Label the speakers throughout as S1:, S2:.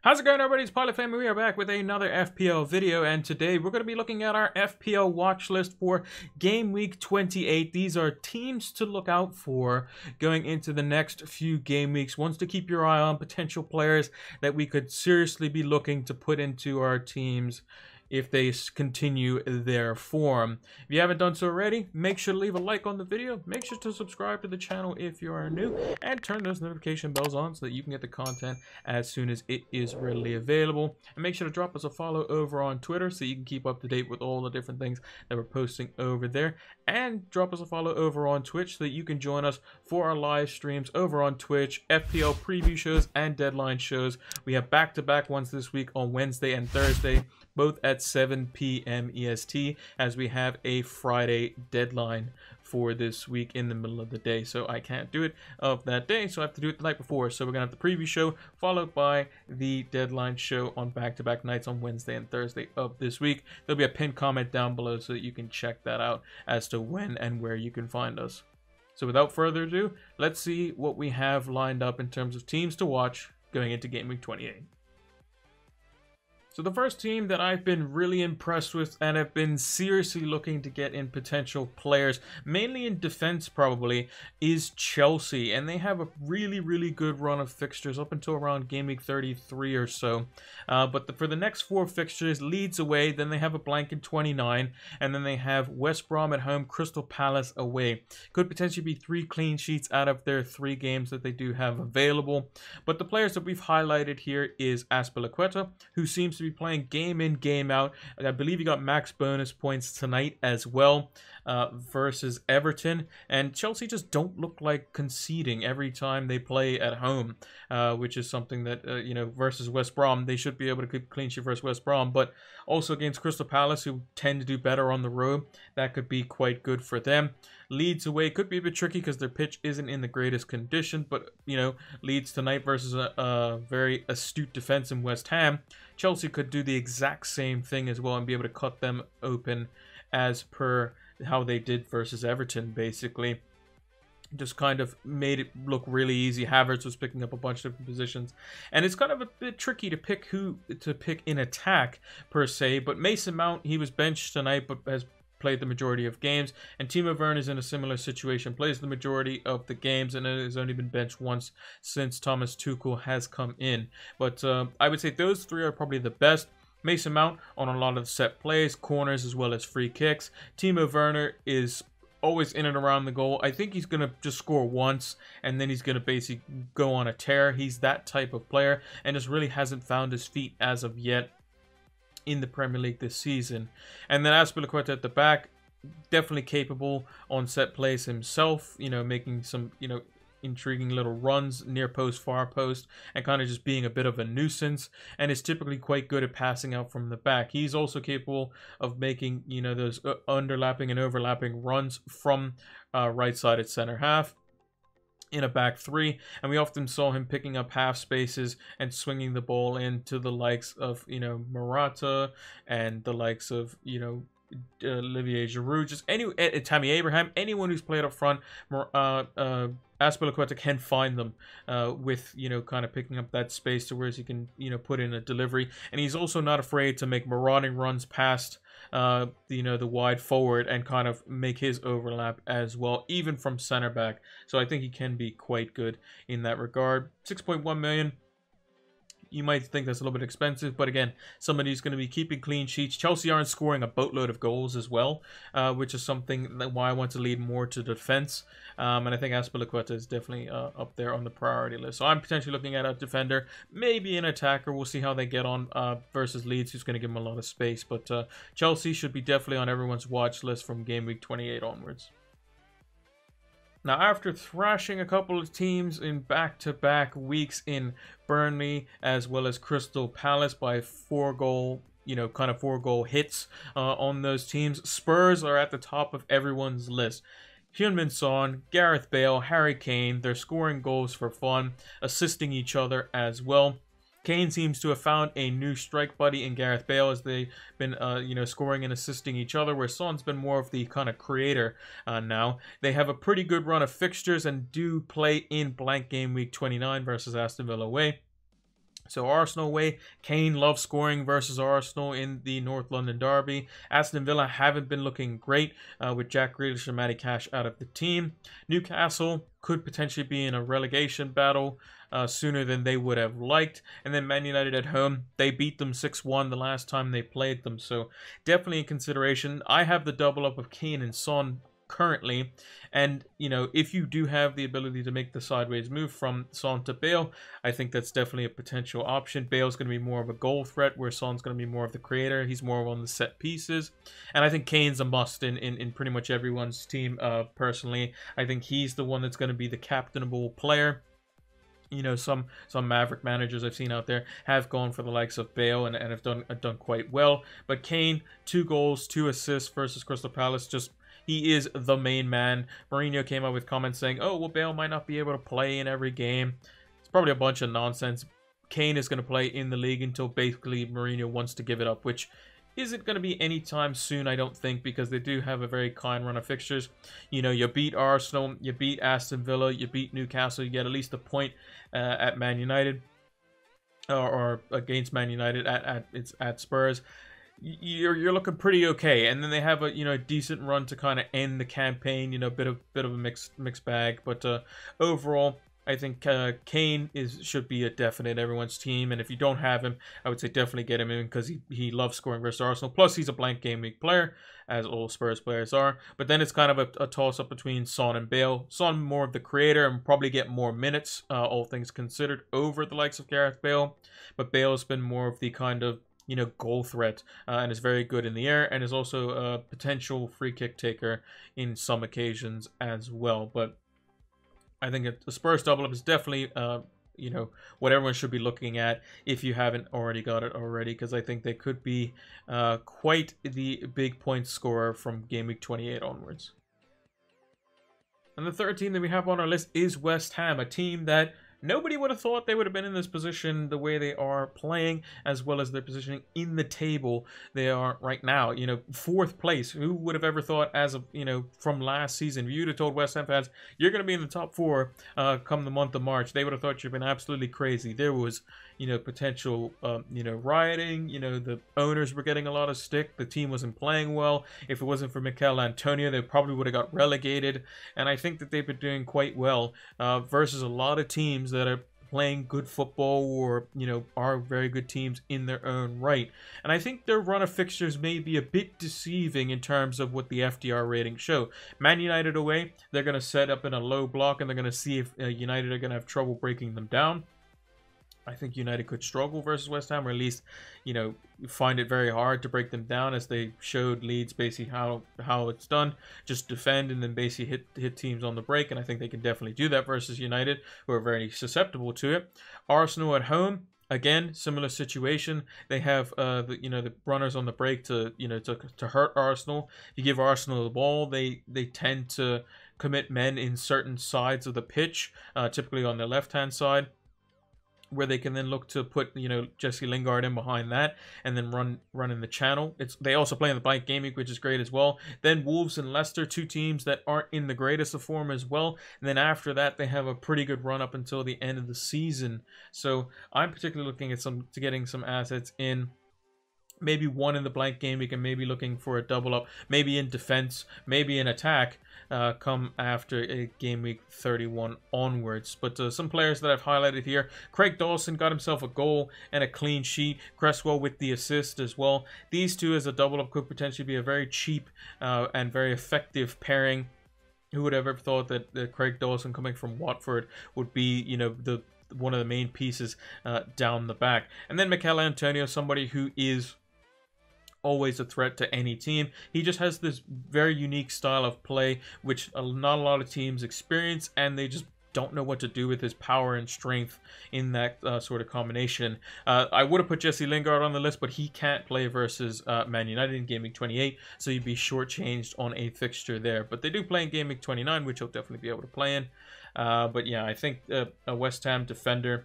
S1: How's it going, everybody? It's Pilot Family. We are back with another FPL video, and today we're going to be looking at our FPL watch list for Game Week 28. These are teams to look out for going into the next few game weeks, ones to keep your eye on, potential players that we could seriously be looking to put into our teams if they continue their form. If you haven't done so already, make sure to leave a like on the video, make sure to subscribe to the channel if you are new, and turn those notification bells on so that you can get the content as soon as it is readily available. And make sure to drop us a follow over on Twitter so you can keep up to date with all the different things that we're posting over there. And drop us a follow over on Twitch so that you can join us for our live streams over on Twitch, FPL preview shows and deadline shows. We have back-to-back ones this week on Wednesday and Thursday, both at 7 p.m. EST, as we have a Friday deadline for this week in the middle of the day. So I can't do it of that day, so I have to do it the night before. So we're going to have the preview show followed by the deadline show on back-to-back nights on Wednesday and Thursday of this week. There'll be a pinned comment down below so that you can check that out as to when and where you can find us. So without further ado, let's see what we have lined up in terms of teams to watch going into Game Week 28. So the first team that I've been really impressed with and have been seriously looking to get in potential players, mainly in defense probably, is Chelsea. And they have a really good run of fixtures up until around Game Week 33 or so. But for the next 4 fixtures, Leeds away, then they have a blank in 29, and then they have West Brom at home, Crystal Palace away. Could potentially be 3 clean sheets out of their 3 games that they do have available. But the players that we've highlighted here is Fpl, who seems to be playing game in, game out. I believe he got max bonus points tonight as well versus Everton. And Chelsea just don't look like conceding every time they play at home, which is something that, versus West Brom, they should be able to keep clean sheet versus West Brom. But also against Crystal Palace, who tend to do better on the road, that could be quite good for them. Leeds away could be a bit tricky because their pitch isn't in the greatest condition, but, Leeds tonight versus a very astute defense in West Ham. Chelsea could do the exact same thing as well and be able to cut them open as per how they did versus Everton, basically. Just kind of made it look really easy. Havertz was picking up a bunch of different positions, and it's kind of a bit tricky to pick who to pick in attack per se. But Mason Mount, he was benched tonight but has played the majority of games, and Timo Werner is in a similar situation, plays the majority of the games, and has only been benched once since Thomas Tuchel has come in. But I would say those 3 are probably the best. Mason Mount on a lot of set plays, corners, as well as free kicks. Timo Werner is always in and around the goal. I think he's going to just score once, and then he's going to basically go on a tear. He's that type of player, and just really hasn't found his feet as of yet in the Premier League this season. And then Fpl at the back, definitely capable on set plays himself, making some, intriguing little runs near post, far post, and kind of just being a bit of a nuisance, and is typically quite good at passing out from the back. He's also capable of making, those underlapping and overlapping runs from right-sided center half in a back 3, and we often saw him picking up half spaces and swinging the ball into the likes of, Morata and the likes of, Olivier Giroud, just Tammy Abraham, anyone who's played up front. Fpl can find them with, kind of picking up that space to where he can, put in a delivery. And he's also not afraid to make marauding runs past, the wide forward and kind of make his overlap as well, even from center back. So I think he can be quite good in that regard. 6.1 million. You might think that's a little bit expensive, but again, somebody who's going to be keeping clean sheets. Chelsea aren't scoring a boatload of goals as well, which is something that why I want to lead more to defense. And I think Fpl is definitely up there on the priority list. So I'm potentially looking at a defender, maybe an attacker. We'll see how they get on versus Leeds, who's going to give them a lot of space. But Chelsea should be definitely on everyone's watch list from Game Week 28 onwards. Now, after thrashing a couple of teams in back-to-back weeks in Burnley as well as Crystal Palace by 4-goal, kind of 4-goal hits on those teams, Spurs are at the top of everyone's list. Heung-min Son, Gareth Bale, Harry Kane, they're scoring goals for fun, assisting each other as well. Kane seems to have found a new strike buddy in Gareth Bale as they've been, scoring and assisting each other, where Son's been more of the kind of creator now. They have a pretty good run of fixtures and do play in blank Game Week 29 versus Aston Villa away. So Arsenal away, Kane loves scoring versus Arsenal in the North London derby. Aston Villa haven't been looking great with Jack Grealish and Matty Cash out of the team. Newcastle could potentially be in a relegation battle sooner than they would have liked. And then Man United at home, they beat them 6-1 the last time they played them. So definitely in consideration. I have the double up of Kane and Son currently, and you know, if you do have the ability to make the sideways move from Son to Bale, I think that's definitely a potential option. Bale's going to be more of a goal threat, where Son's going to be more of the creator. He's more on the set pieces, and I think Kane's a must in pretty much everyone's team. Personally, I think he's the one that's going to be the captainable player. You know, some Maverick managers I've seen out there have gone for the likes of Bale and have done quite well. But Kane, 2 goals, 2 assists versus Crystal Palace, just he is the main man. Mourinho came up with comments saying, oh, well, Bale might not be able to play in every game. It's probably a bunch of nonsense. Kane is going to play in the league until basically Mourinho wants to give it up, which isn't going to be anytime soon, I don't think, because they do have a very kind run of fixtures. You know, you beat Arsenal, you beat Aston Villa, you beat Newcastle, you get at least a point at Man United, or against Man United at Spurs. You're looking pretty okay, and then they have a a decent run to kind of end the campaign. You know, bit of a mixed bag, but overall, I think Kane should be a definite everyone's team, and if you don't have him, I would say definitely get him in because he loves scoring versus Arsenal. Plus, he's a blank game week player, as all Spurs players are. But then it's kind of a toss-up between Son and Bale. Son more of the creator and probably get more minutes, all things considered, over the likes of Gareth Bale. But Bale's been more of the kind of goal threat, and is very good in the air, and is also a potential free kick taker in some occasions as well. But I think a Spurs double up is definitely what everyone should be looking at if you haven't already got it already, because I think they could be quite the big point scorer from game week 28 onwards. And the third team that we have on our list is West Ham, a team that nobody would have thought they would have been in this position the way they are playing, as well as their positioning in the table they are right now. 4th place. Who would have ever thought, as of, from last season, if you'd have told West Ham fans, you're going to be in the top 4 come the month of March, they would have thought you've been absolutely crazy. There was, potential, rioting. The owners were getting a lot of stick. The team wasn't playing well. If it wasn't for Mikel Antonio, they probably would have got relegated. And I think that they've been doing quite well versus a lot of teams that are playing good football, or are very good teams in their own right. And I think their run of fixtures may be a bit deceiving in terms of what the FDR ratings show. Man United away, they're going to set up in a low block, and they're going to see if United are going to have trouble breaking them down. I think United could struggle versus West Ham, or at least, find it very hard to break them down, as they showed Leeds basically how it's done. Just defend and then basically hit teams on the break, and I think they can definitely do that versus United, who are very susceptible to it. Arsenal at home, again, similar situation. They have the runners on the break to hurt Arsenal. If you give Arsenal the ball, they tend to commit men in certain sides of the pitch, typically on the left-hand side, where they can then look to put Jesse Lingard in behind that, and then run in the channel. They also play in the blank game week, which is great as well. Then Wolves and Leicester, 2 teams that aren't in the greatest of form as well. And then after that, they have a pretty good run up until the end of the season. So I'm particularly looking at getting some assets in. Maybe one in the blank game week, and maybe looking for a double up, maybe in defense, maybe in attack, come after a game week 31 onwards. But some players that I've highlighted here: Craig Dawson got himself a goal and a clean sheet. Cresswell with the assist as well. These 2 as a double up could potentially be a very cheap and very effective pairing. Who would have ever thought that Craig Dawson, coming from Watford, would be one of the main pieces down the back? And then Mikel Antonio, somebody who is always a threat to any team. He just has this very unique style of play, which not a lot of teams experience, and they just don't know what to do with his power and strength in that sort of combination. I would have put Jesse Lingard on the list, but he can't play versus Man United in Game Week 28, so you'd be shortchanged on a fixture there. But they do play in Game Week 29, which he'll definitely be able to play in. But yeah, I think a West Ham defender,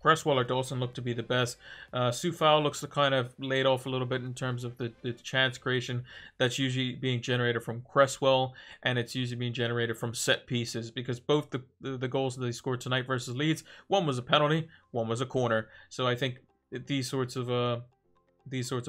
S1: Cresswell or Dawson look to be the best. Sufal looks to kind of laid off a little bit in terms of the chance creation that's usually being generated from Cresswell, and it's usually being generated from set pieces, because both the goals that they scored tonight versus Leeds, one was a penalty, one was a corner. So I think these sorts of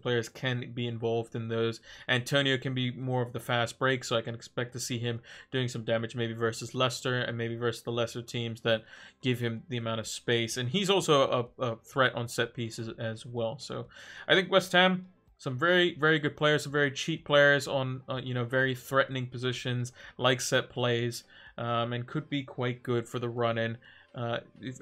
S1: players can be involved in those. Antonio can be more of the fast break, so I can expect to see him doing some damage maybe versus Leicester and maybe versus the lesser teams that give him the amount of space. And he's also a threat on set pieces as well. So I think West Ham, some very, very good players, some very cheap players on very threatening positions like set plays, and could be quite good for the run-in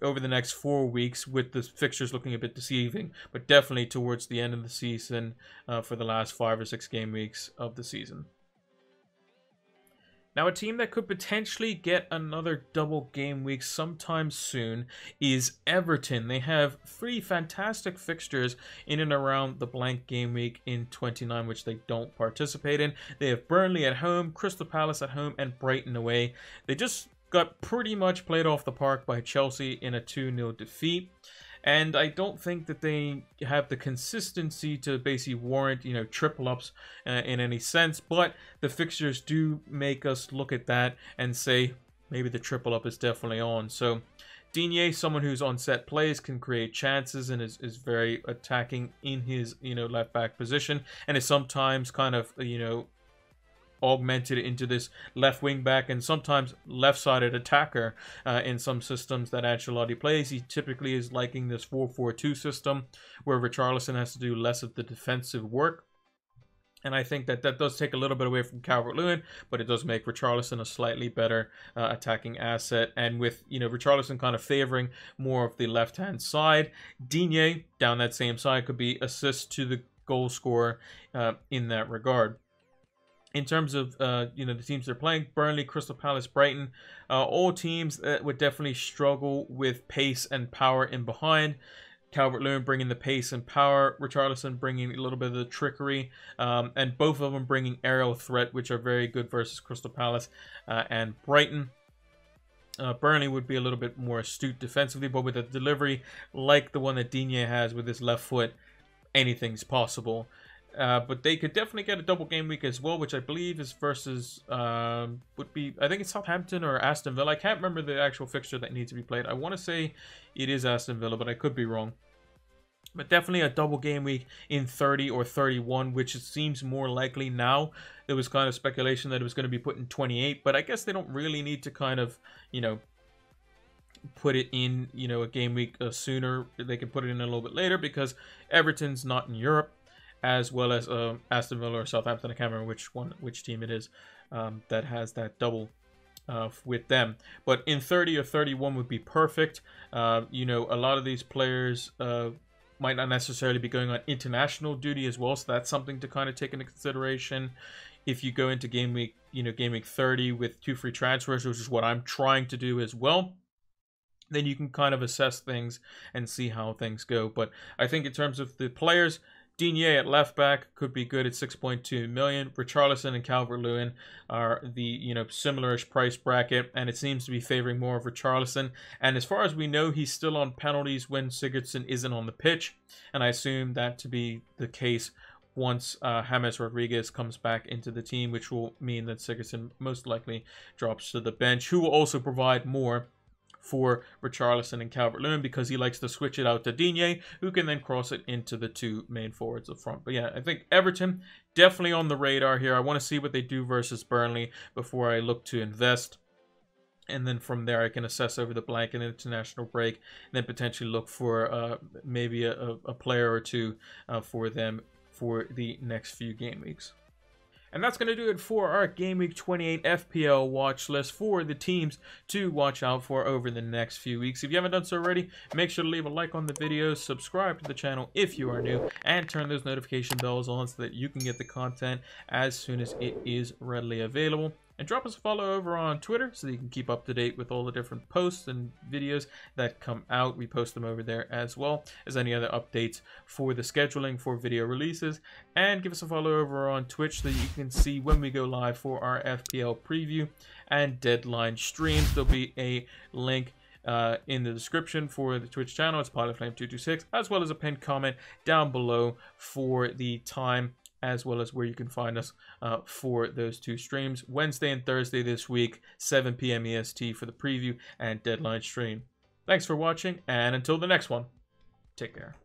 S1: over the next 4 weeks, with the fixtures looking a bit deceiving, but definitely towards the end of the season, for the last 5 or 6 game weeks of the season. Now, a team that could potentially get another double game week sometime soon is Everton. They have 3 fantastic fixtures in and around the blank game week in 29, which they don't participate in. They have Burnley at home, Crystal Palace at home, and Brighton away. They just got pretty much played off the park by Chelsea in a 2-0 defeat. And I don't think that they have the consistency to basically warrant, triple ups in any sense. But the fixtures do make us look at that and say maybe the triple up is definitely on. So Digne, someone who's on set plays, can create chances and is very attacking in his, left back position, and is sometimes kind of, augmented into this left wing back and sometimes left-sided attacker in some systems that Ancelotti plays. He typically is liking this 4-4-2 system where Richarlison has to do less of the defensive work. And I think that does take a little bit away from Calvert-Lewin, but it does make Richarlison a slightly better attacking asset. And with, Richarlison kind of favoring more of the left-hand side, Digne down that same side could be assist to the goal scorer in that regard. In terms of, the teams they're playing, Burnley, Crystal Palace, Brighton, all teams that would definitely struggle with pace and power in behind. Calvert-Lewin bringing the pace and power, Richarlison bringing a little bit of the trickery, and both of them bringing aerial threat, which are very good versus Crystal Palace and Brighton. Burnley would be a little bit more astute defensively, but with a delivery like the one that Digne has with his left foot, anything's possible. But they could definitely get a double game week as well, which I believe is versus, I think it's Southampton or Aston Villa. I can't remember the actual fixture that needs to be played. I want to say it is Aston Villa, but I could be wrong. But definitely a double game week in 30 or 31, which it seems more likely now. There was kind of speculation that it was going to be put in 28, but I guess they don't really need to kind of, put it in, a game week sooner. They can put it in a little bit later because Everton's not in Europe, as well as Aston Villa or Southampton. I can't remember which team it is that has that double with them. But in 30 or 31 would be perfect. A lot of these players might not necessarily be going on international duty as well, so that's something to kind of take into consideration. If you go into game week 30 with 2 free transfers, which is what I'm trying to do as well, then you can kind of assess things and see how things go. But I think in terms of the players, Digne at left back could be good at 6.2 million. Richarlison and Calvert-Lewin are the similar-ish price bracket, and it seems to be favoring more of Richarlison. And as far as we know, he's still on penalties when Sigurdsson isn't on the pitch, and I assume that to be the case once James Rodriguez comes back into the team, which will mean that Sigurdsson most likely drops to the bench, who will also provide more for Richarlison and Calvert-Lewin because he likes to switch it out to Digne, who can then cross it into the 2 main forwards up front. But yeah, I think Everton definitely on the radar here. I want to see what they do versus Burnley before I look to invest. And then from there, I can assess over the blank and international break, and then potentially look for maybe a player or two for them for the next few game weeks. And that's going to do it for our Game Week 28 FPL watch list for the teams to watch out for over the next few weeks. If you haven't done so already, make sure to leave a like on the video, subscribe to the channel if you are new, and turn those notification bells on so that you can get the content as soon as it is readily available. And drop us a follow over on Twitter so that you can keep up to date with all the different posts and videos that come out. We post them over there as well as any other updates for the scheduling for video releases. And give us a follow over on Twitch so that you can see when we go live for our FPL preview and deadline streams. There'll be a link in the description for the Twitch channel. It's PilotFlame226, as well as a pinned comment down below for the time, as well as where you can find us for those 2 streams. Wednesday and Thursday this week, 7 p.m. EST for the preview and deadline stream. Thanks for watching, and until the next one, take care.